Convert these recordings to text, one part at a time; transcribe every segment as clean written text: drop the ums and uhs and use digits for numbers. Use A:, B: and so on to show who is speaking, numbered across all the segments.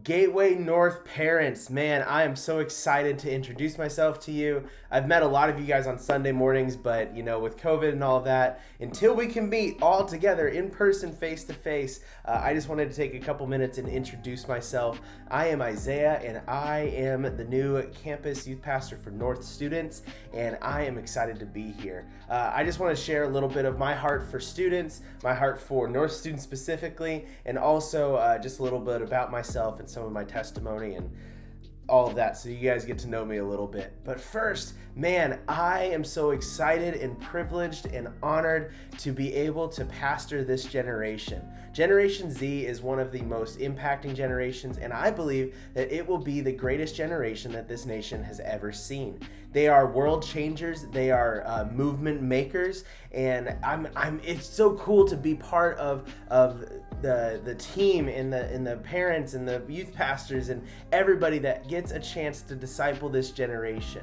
A: Gateway North parents, man, I am so excited to introduce myself to you. I've met a lot of you guys on Sunday mornings, but with COVID and all of that, until we can meet all together in person, face to face, I just wanted to take a couple minutes and introduce myself. I am Isaiah, and I am the new campus youth pastor for North students, and I am excited to be here. I just want to share a little bit of my heart for students, my heart for North students specifically, and also just a little bit about myself and some of my testimony and all of that, so you guys get to know me a little bit. But first, man, I am so excited and privileged and honored to be able to pastor this generation. Generation Z is one of the most impacting generations, and I believe that it will be the greatest generation that this nation has ever seen. They are world changers, they are movement makers, and it's so cool to be part of the team and the parents and the youth pastors and everybody that gets a chance to disciple this generation.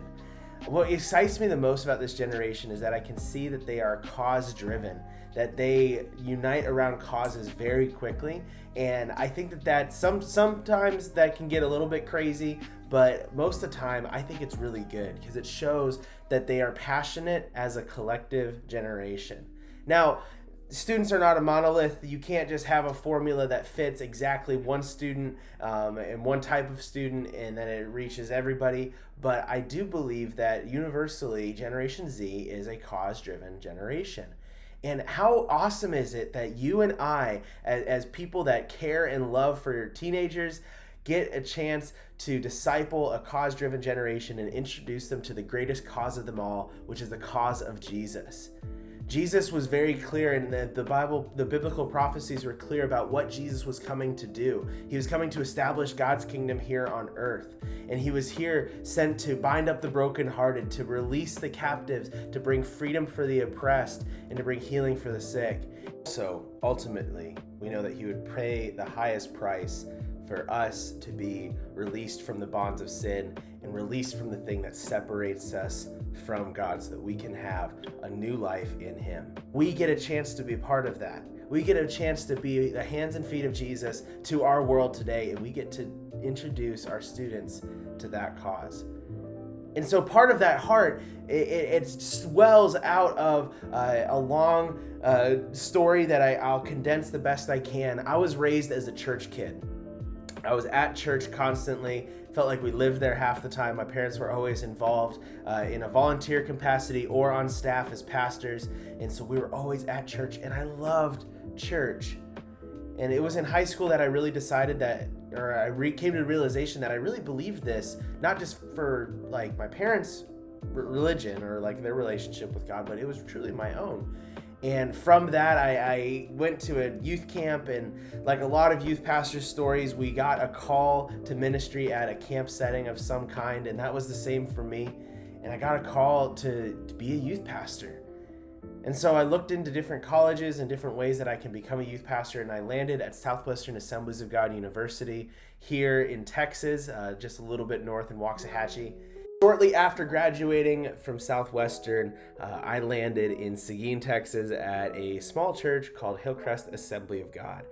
A: What excites me the most about this generation is that I can see that they are cause-driven, that they unite around causes very quickly, and I think that sometimes that can get a little bit crazy, but most of the time I think it's really good because it shows that they are passionate as a collective generation. Now, students are not a monolith. You can't just have a formula that fits exactly one student and one type of student and then it reaches everybody. But I do believe that universally, Generation Z is a cause-driven generation. And how awesome is it that you and I, as people that care and love for your teenagers, get a chance to disciple a cause-driven generation and introduce them to the greatest cause of them all, which is the cause of Jesus. Jesus was very clear, and the biblical prophecies were clear about what Jesus was coming to do. He was coming to establish God's kingdom here on earth. And he was here sent to bind up the brokenhearted, to release the captives, to bring freedom for the oppressed, and to bring healing for the sick. So ultimately, we know that he would pay the highest price for us to be released from the bonds of sin and released from the thing that separates us from God so that we can have a new life in him. We get a chance to be part of that. We get a chance to be the hands and feet of Jesus to our world today, and we get to introduce our students to that cause. And so part of that heart, it swells out of a long story that I'll condense the best I can. I was raised as a church kid. I was at church constantly, felt like we lived there half the time. My parents were always involved in a volunteer capacity or on staff as pastors, and so we were always at church, and I loved church. And it was in high school that I really decided that, or came to the realization that I really believed this, not just for like my parents' religion or like their relationship with God, but it was truly my own. And from that, I went to a youth camp, and like a lot of youth pastors' stories, we got a call to ministry at a camp setting of some kind, and that was the same for me. And I got a call to be a youth pastor. And so I looked into different colleges and different ways that I can become a youth pastor, and I landed at Southwestern Assemblies of God University here in Texas, just a little bit north in Waxahachie. Shortly after graduating from Southwestern, I landed in Seguin, Texas at a small church called Hillcrest Assembly of God.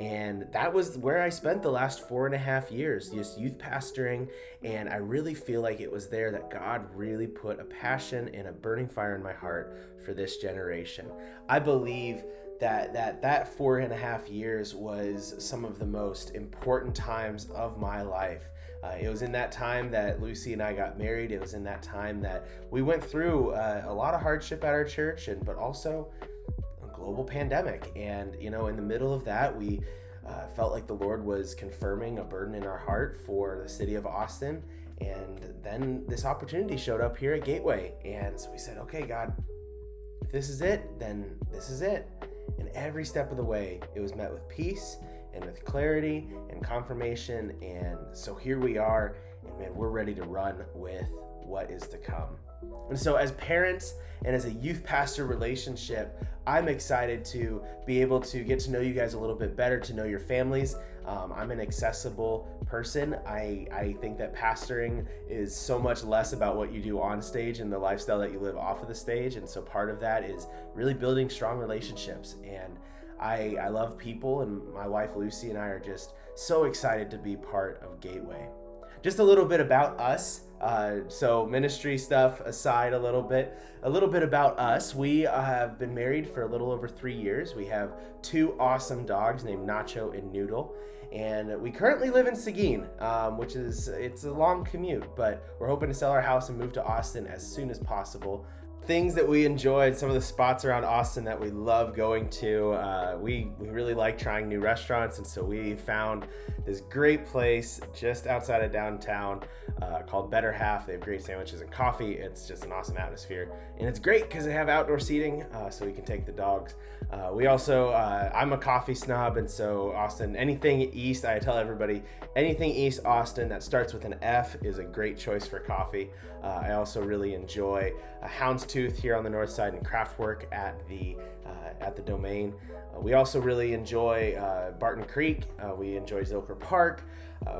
A: And that was where I spent the last 4.5 years, just youth pastoring. And I really feel like it was there that God really put a passion and a burning fire in my heart for this generation. I believe that 4.5 years was some of the most important times of my life. It was in that time that Lucy and I got married. It was in that time that we went through a lot of hardship at our church, but also a global pandemic. And, in the middle of that, we felt like the Lord was confirming a burden in our heart for the city of Austin. And then this opportunity showed up here at Gateway. And so we said, okay, God, if this is it, then this is it. And every step of the way, it was met with peace and with clarity and confirmation. And so here we are, and man, we're ready to run with what is to come. And so as parents and as a youth pastor relationship, I'm excited to be able to get to know you guys a little bit better, to know your families. I'm an accessible person. I think that pastoring is so much less about what you do on stage and the lifestyle that you live off of the stage. And so part of that is really building strong relationships. And I love people, and my wife Lucy and I are just so excited to be part of Gateway. Just a little bit about us. So ministry stuff aside a little bit about us. We have been married for a little over 3 years. We have 2 awesome dogs named Nacho and Noodle. And we currently live in Seguin, which it's a long commute, but we're hoping to sell our house and move to Austin as soon as possible. Things that we enjoyed, some of the spots around Austin that we love going to. We really like trying new restaurants, and so we found this great place just outside of downtown called Better Half. They have great sandwiches and coffee. It's just an awesome atmosphere, and it's great because they have outdoor seating, so we can take the dogs. We also, I'm a coffee snob, and so Austin, anything east, I tell everybody, anything east Austin that starts with an F is a great choice for coffee. I also really enjoy Houndstooth here on the north side and Craftwork at the Domain. We also really enjoy Barton Creek. We enjoy Zilker Park.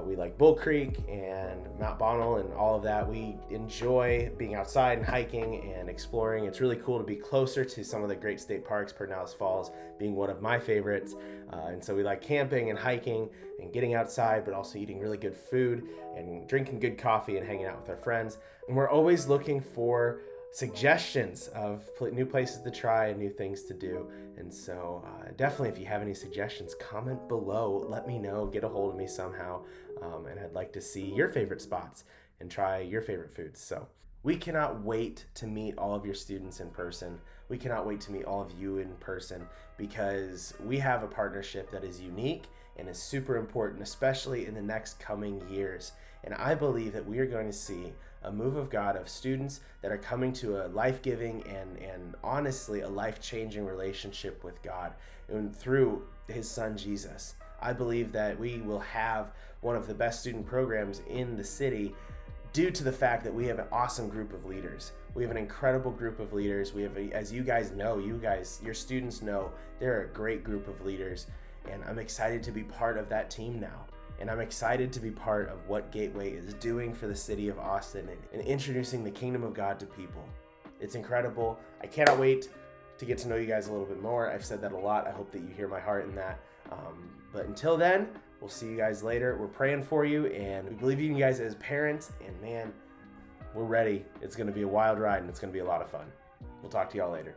A: We like Bull Creek and Mount Bonnell and all of that. We enjoy being outside and hiking and exploring. It's really cool to be closer to some of the great state parks, Pedernales Falls being one of my favorites. And so we like camping and hiking and getting outside, but also eating really good food and drinking good coffee and hanging out with our friends. And we're always looking for suggestions of new places to try and new things to do. And so definitely, if you have any suggestions, comment below, let me know, get a hold of me somehow. And I'd like to see your favorite spots and try your favorite foods. So we cannot wait to meet all of your students in person. We cannot wait to meet all of you in person, because we have a partnership that is unique and is super important, especially in the next coming years. And I believe that we are going to see a move of God of students that are coming to a life-giving and honestly a life-changing relationship with God and through his son Jesus. I believe that we will have one of the best student programs in the city due to the fact that we have an awesome group of leaders. We have an incredible group of leaders. We have, as you guys know, your students know, they're a great group of leaders, and I'm excited to be part of that team now. And I'm excited to be part of what Gateway is doing for the city of Austin and introducing the kingdom of God to people. It's incredible. I cannot wait to get to know you guys a little bit more. I've said that a lot. I hope that you hear my heart in that. But until then, we'll see you guys later. We're praying for you, and we believe in you guys as parents. And man, we're ready. It's going to be a wild ride, and it's going to be a lot of fun. We'll talk to y'all later.